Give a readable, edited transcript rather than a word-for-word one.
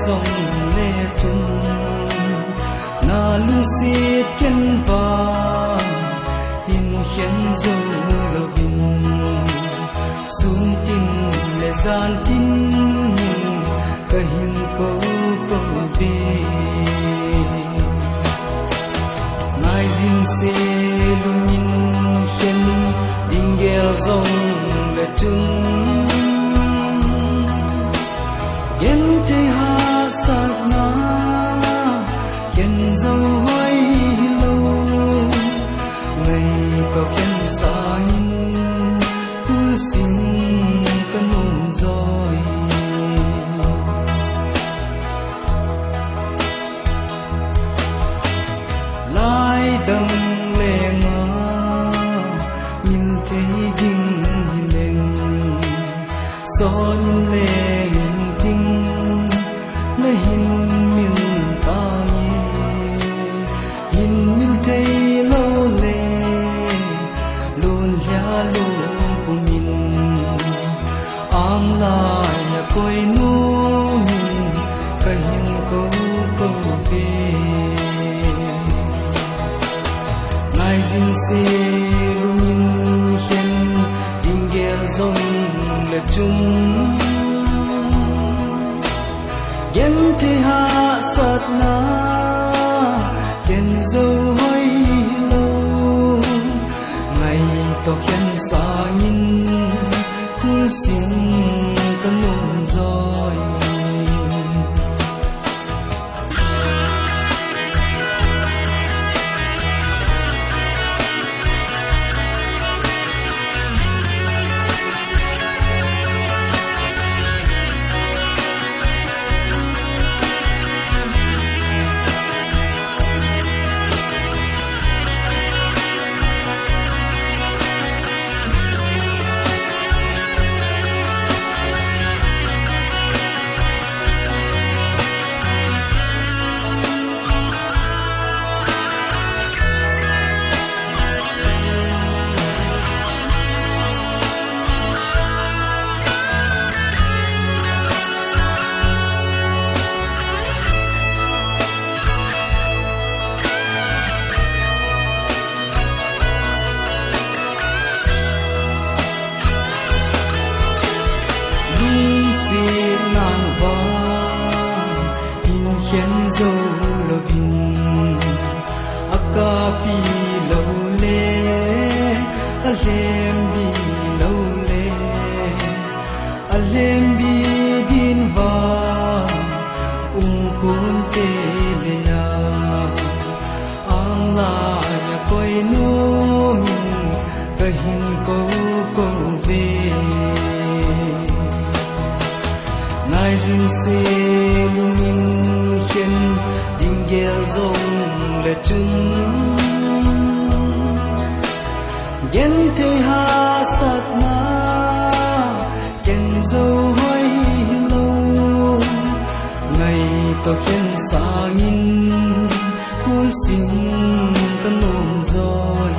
zong le chung na lung sit ken ba in khen zo lo bin sun tin le zan tin ka hin ko be mai jin se lumin khen ding gel zong le chung yen te ha sat na yen zo hoi lo ngày có khen sang ku sin kan nun rồi lai dang le nga mil te ding leng son leng ting le hin mil ta hin mil te lo le lon ya lo punin ang lai ya koi nu min ka hin ko be nai jin se lumin khen ding gel zong le chung yen te ha sat na ken zo hoi lo ngày to khen sang in khul sin kan nun rồi khen zo lo bin akapi lo le alhem bi lo le alhem bi din va kun te le ya ang la ya koi nu min ka hin ko ve nai jin se lumin khen ding gel zong le chung yen te ha sat na ken zo hoi lo ngày to khen sang in khul sin kan nun rồi